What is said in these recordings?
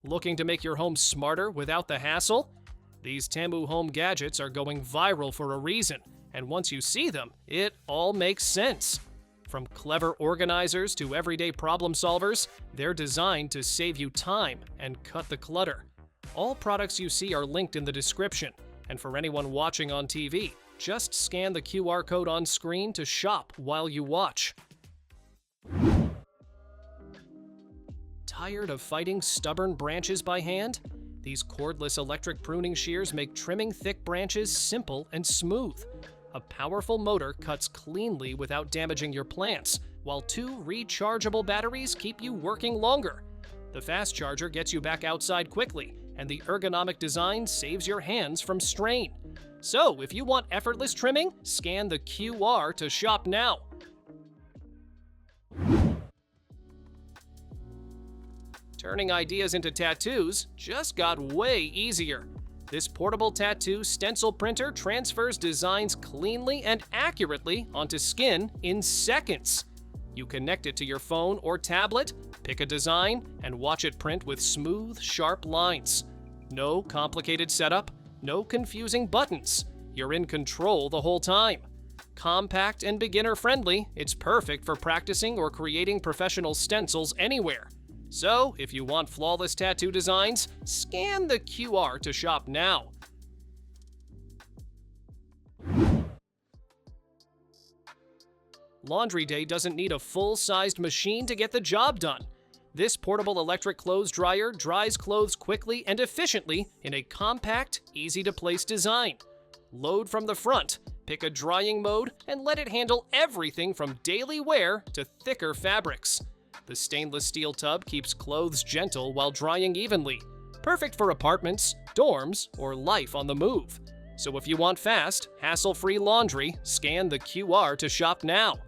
Looking to make your home smarter without the hassle? These Temu home gadgets are going viral for a reason, and once you see them, it all makes sense. From clever organizers to everyday problem solvers, they're designed to save you time and cut the clutter. All products you see are linked in the description, and for anyone watching on TV, just scan the QR code on screen to shop while you watch. Tired of fighting stubborn branches by hand? These cordless electric pruning shears make trimming thick branches simple and smooth. A powerful motor cuts cleanly without damaging your plants, while 2 rechargeable batteries keep you working longer. The fast charger gets you back outside quickly, and the ergonomic design saves your hands from strain. So, if you want effortless trimming, scan the QR to shop now. Turning ideas into tattoos just got way easier. This portable tattoo stencil printer transfers designs cleanly and accurately onto skin in seconds. You connect it to your phone or tablet, pick a design, and watch it print with smooth, sharp lines. No complicated setup, no confusing buttons. You're in control the whole time. Compact and beginner-friendly, it's perfect for practicing or creating professional stencils anywhere. So, if you want flawless tattoo designs, scan the QR to shop now. Laundry day doesn't need a full-sized machine to get the job done. This portable electric clothes dryer dries clothes quickly and efficiently in a compact, easy-to-place design. Load from the front, pick a drying mode, and let it handle everything from daily wear to thicker fabrics. The stainless steel tub keeps clothes gentle while drying evenly, perfect for apartments, dorms, or life on the move. So if you want fast, hassle-free laundry, scan the QR to shop now.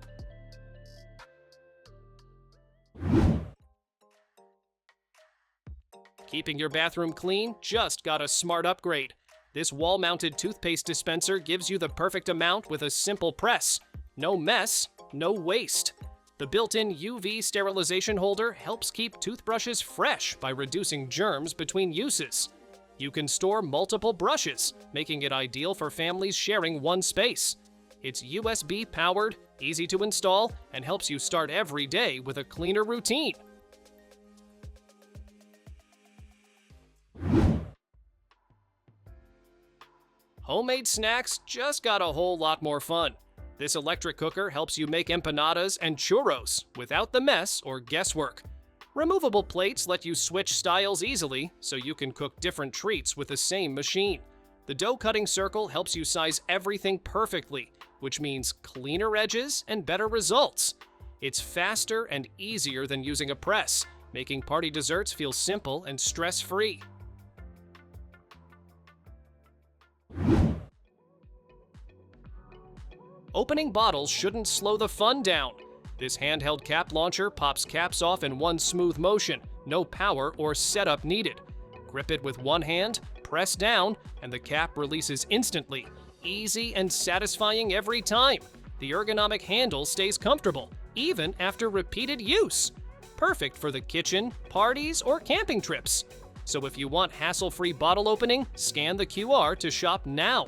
Keeping your bathroom clean just got a smart upgrade. This wall-mounted toothpaste dispenser gives you the perfect amount with a simple press. No mess, no waste. The built-in UV sterilization holder helps keep toothbrushes fresh by reducing germs between uses. You can store multiple brushes, making it ideal for families sharing one space. It's USB-powered, easy to install, and helps you start every day with a cleaner routine. Homemade snacks just got a whole lot more fun. This electric cooker helps you make empanadas and churros without the mess or guesswork. Removable plates let you switch styles easily, so you can cook different treats with the same machine. The dough cutting circle helps you size everything perfectly, which means cleaner edges and better results. It's faster and easier than using a press, making party desserts feel simple and stress-free. Opening bottles shouldn't slow the fun down. This handheld cap launcher pops caps off in one smooth motion, no power or setup needed. Grip it with one hand, press down, and the cap releases instantly. Easy and satisfying every time. The ergonomic handle stays comfortable, even after repeated use. Perfect for the kitchen, parties, or camping trips. So if you want hassle-free bottle opening, scan the QR to shop now.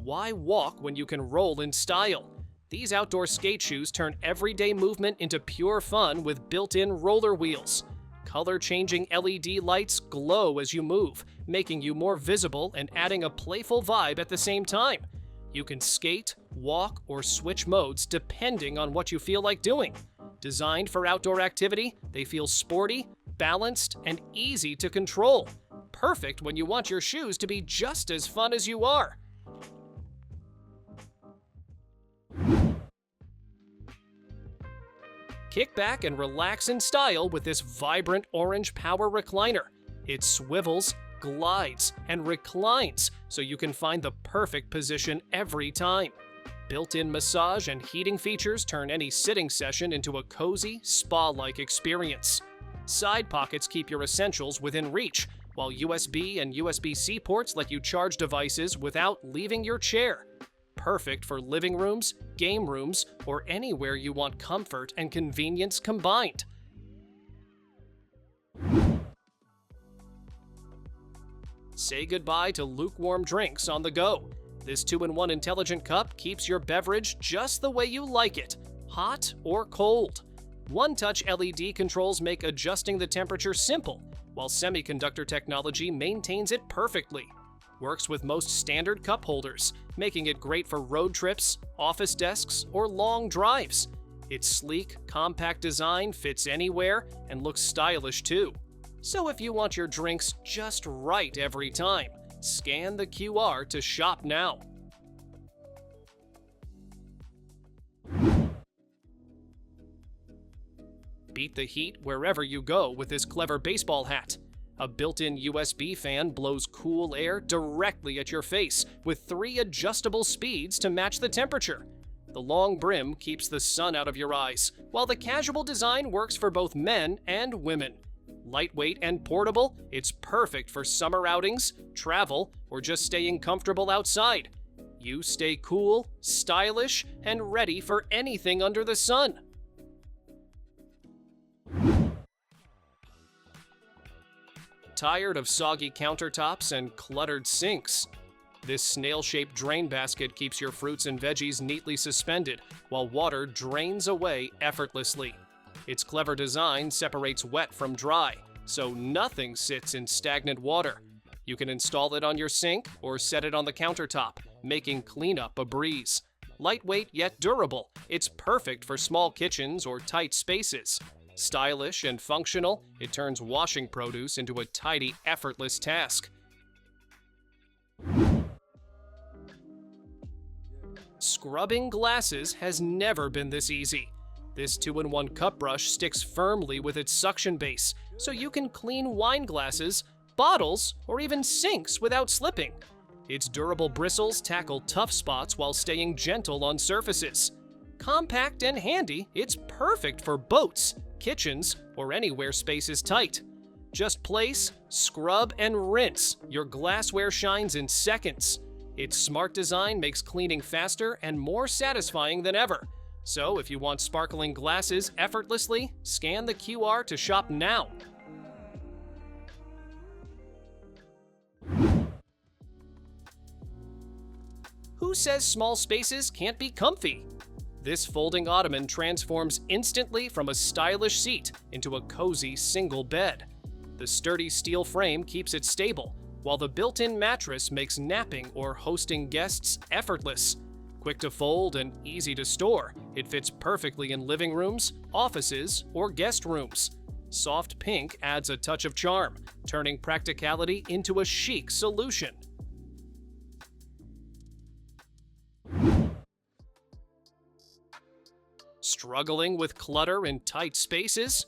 Why walk when you can roll in style? These outdoor skate shoes turn everyday movement into pure fun with built-in roller wheels. Color-changing LED lights glow as you move, making you more visible and adding a playful vibe at the same time. You can skate, walk, or switch modes depending on what you feel like doing. Designed for outdoor activity, they feel sporty, balanced, and easy to control. Perfect when you want your shoes to be just as fun as you are. Kick back and relax in style with this vibrant orange power recliner. It swivels, glides, and reclines so you can find the perfect position every time. Built-in massage and heating features turn any sitting session into a cozy, spa-like experience. Side pockets keep your essentials within reach, while USB and USB-C ports let you charge devices without leaving your chair. perfect for living rooms, game rooms, or anywhere you want comfort and convenience combined. Say goodbye to lukewarm drinks on the go. This 2-in-1 intelligent cup keeps your beverage just the way you like it, hot or cold. One-touch LED controls make adjusting the temperature simple, while semiconductor technology maintains it perfectly. Works with most standard cup holders, making it great for road trips, office desks, or long drives. Its sleek, compact design fits anywhere and looks stylish too. So if you want your drinks just right every time, scan the QR to shop now. Beat the heat wherever you go with this clever baseball hat. A built-in USB fan blows cool air directly at your face with 3 adjustable speeds to match the temperature. The long brim keeps the sun out of your eyes, while the casual design works for both men and women. Lightweight and portable, it's perfect for summer outings, travel, or just staying comfortable outside. You stay cool, stylish, and ready for anything under the sun. Tired of soggy countertops and cluttered sinks? This snail-shaped drain basket keeps your fruits and veggies neatly suspended, while water drains away effortlessly. Its clever design separates wet from dry, so nothing sits in stagnant water. You can install it on your sink or set it on the countertop, making cleanup a breeze. Lightweight yet durable, it's perfect for small kitchens or tight spaces. Stylish and functional, it turns washing produce into a tidy, effortless task. Scrubbing glasses has never been this easy. This 2-in-1 cup brush sticks firmly with its suction base, so you can clean wine glasses, bottles, or even sinks without slipping. Its durable bristles tackle tough spots while staying gentle on surfaces. Compact and handy, it's perfect for boats, kitchens, or anywhere space is tight. Just place, scrub, and rinse. Your glassware shines in seconds. Its smart design makes cleaning faster and more satisfying than ever. So if you want sparkling glasses effortlessly, scan the QR to shop now. Who says small spaces can't be comfy? This folding ottoman transforms instantly from a stylish seat into a cozy single bed. The sturdy steel frame keeps it stable, while the built-in mattress makes napping or hosting guests effortless. Quick to fold and easy to store, it fits perfectly in living rooms, offices, or guest rooms. Soft pink adds a touch of charm, turning practicality into a chic solution. Struggling with clutter in tight spaces?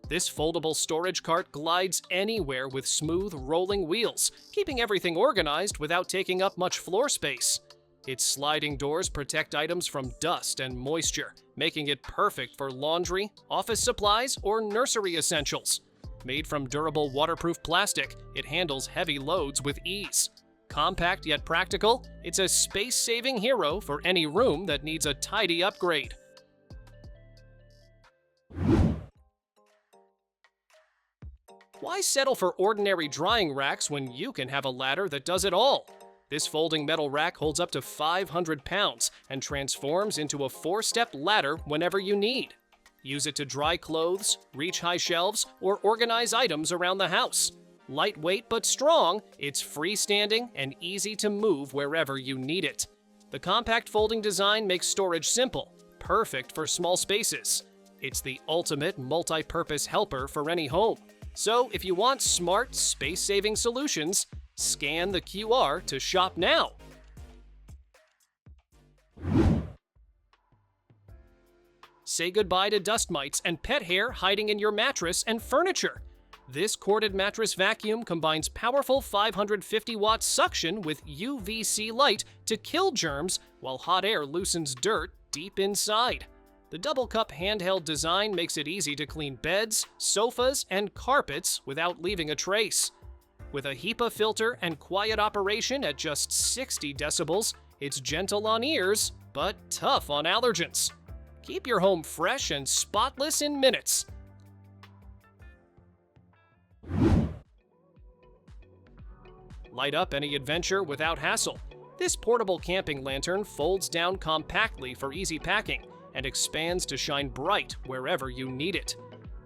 This foldable storage cart glides anywhere with smooth rolling wheels, keeping everything organized without taking up much floor space. Its sliding doors protect items from dust and moisture, making it perfect for laundry, office supplies, or nursery essentials. Made from durable waterproof plastic, it handles heavy loads with ease. Compact yet practical, it's a space-saving hero for any room that needs a tidy upgrade. Why settle for ordinary drying racks when you can have a ladder that does it all? This folding metal rack holds up to 500 pounds and transforms into a 4-step ladder whenever you need. Use it to dry clothes, reach high shelves, or organize items around the house. Lightweight but strong, it's freestanding and easy to move wherever you need it. The compact folding design makes storage simple, perfect for small spaces. It's the ultimate multi-purpose helper for any home. So if you want smart, space-saving solutions, scan the QR to shop now. Say goodbye to dust mites and pet hair hiding in your mattress and furniture. This corded mattress vacuum combines powerful 550-watt suction with UVC light to kill germs while hot air loosens dirt deep inside. The double-cup handheld design makes it easy to clean beds, sofas, and carpets without leaving a trace. With a HEPA filter and quiet operation at just 60 decibels, It's gentle on ears, but tough on allergens. Keep your home fresh and spotless in minutes. Light up any adventure without hassle. This portable camping lantern folds down compactly for easy packing and expands to shine bright wherever you need it.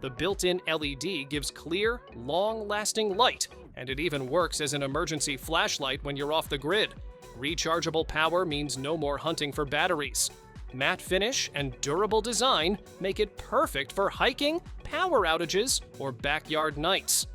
The built-in LED gives clear, long-lasting light, and it even works as an emergency flashlight when you're off the grid. Rechargeable power means no more hunting for batteries. Matte finish and durable design make it perfect for hiking, power outages, or backyard nights.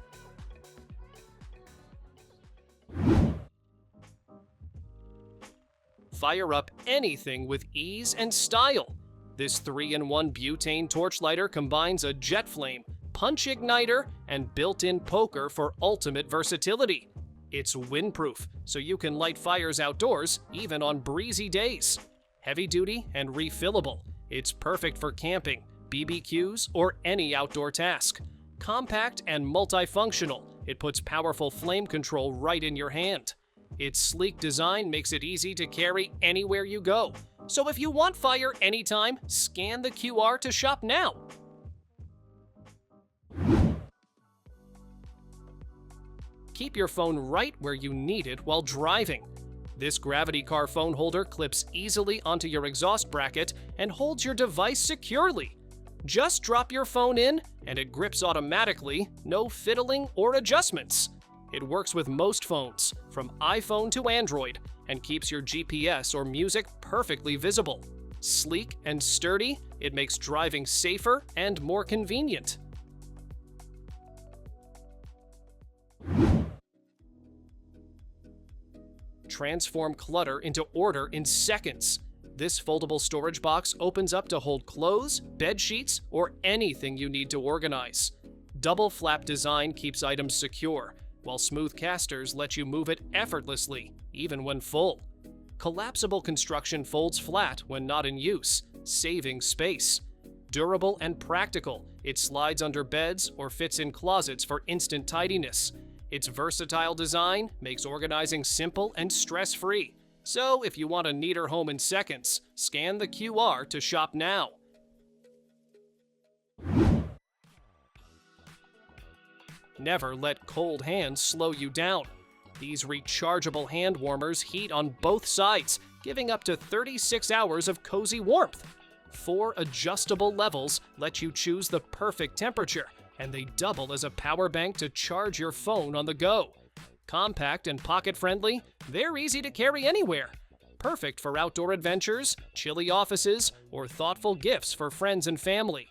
Fire up anything with ease and style. This 3-in-1 butane torch lighter combines a jet flame, punch igniter, and built-in poker for ultimate versatility. It's windproof, so you can light fires outdoors even on breezy days. Heavy-duty and refillable, it's perfect for camping, BBQs, or any outdoor task. Compact and multifunctional, it puts powerful flame control right in your hand. Its sleek design makes it easy to carry anywhere you go. So if you want fire anytime, scan the QR to shop now. Keep your phone right where you need it while driving. This gravity car phone holder clips easily onto your exhaust bracket and holds your device securely. Just drop your phone in and it grips automatically, no fiddling or adjustments. It works with most phones, from iPhone to Android, and keeps your GPS or music perfectly visible. Sleek and sturdy, it makes driving safer and more convenient. Transform clutter into order in seconds. This foldable storage box opens up to hold clothes, bed sheets, or anything you need to organize. Double flap design keeps items secure, while smooth casters let you move it effortlessly, even when full. Collapsible construction folds flat when not in use, saving space. Durable and practical, it slides under beds or fits in closets for instant tidiness. Its versatile design makes organizing simple and stress-free. So if you want a neater home in seconds, scan the QR to shop now. Never let cold hands slow you down. These rechargeable hand warmers heat on both sides, giving up to 36 hours of cozy warmth. 4 adjustable levels let you choose the perfect temperature, and they double as a power bank to charge your phone on the go. Compact and pocket-friendly, they're easy to carry anywhere. Perfect for outdoor adventures, chilly offices, or thoughtful gifts for friends and family.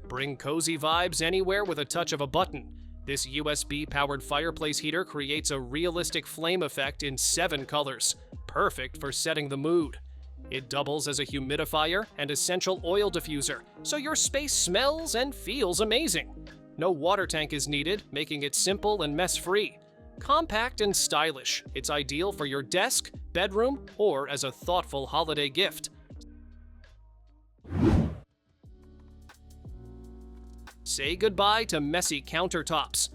Bring cozy vibes anywhere with a touch of a button. This USB-powered fireplace heater creates a realistic flame effect in 7 colors, perfect for setting the mood. It doubles as a humidifier and essential oil diffuser, so your space smells and feels amazing. No water tank is needed, making it simple and mess-free. Compact and stylish, it's ideal for your desk, bedroom, or as a thoughtful holiday gift. Say goodbye to messy countertops.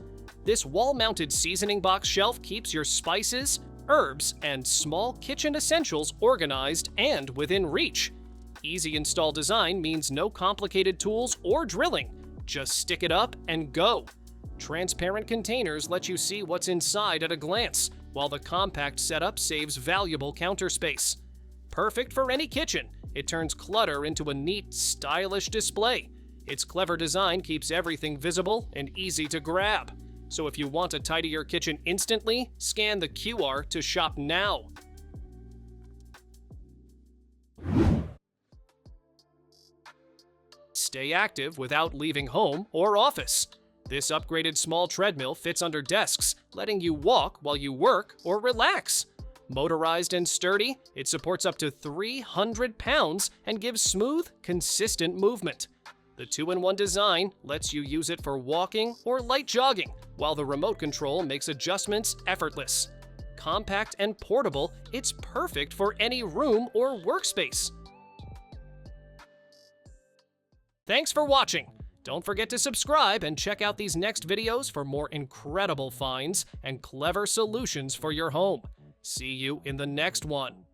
This wall-mounted seasoning box shelf keeps your spices, herbs, and small kitchen essentials organized and within reach. Easy install design means no complicated tools or drilling. Just stick it up and go. Transparent containers let you see what's inside at a glance, while the compact setup saves valuable counter space. Perfect for any kitchen, it turns clutter into a neat, stylish display. Its clever design keeps everything visible and easy to grab. So if you want to tidy your kitchen instantly, scan the QR to shop now. Stay active without leaving home or office. This upgraded small treadmill fits under desks, letting you walk while you work or relax. Motorized and sturdy, it supports up to 300 pounds and gives smooth, consistent movement. The 2-in-1 design lets you use it for walking or light jogging, while the remote control makes adjustments effortless. Compact and portable, it's perfect for any room or workspace. Thanks for watching. Don't forget to subscribe and check out these next videos for more incredible finds and clever solutions for your home. See you in the next one.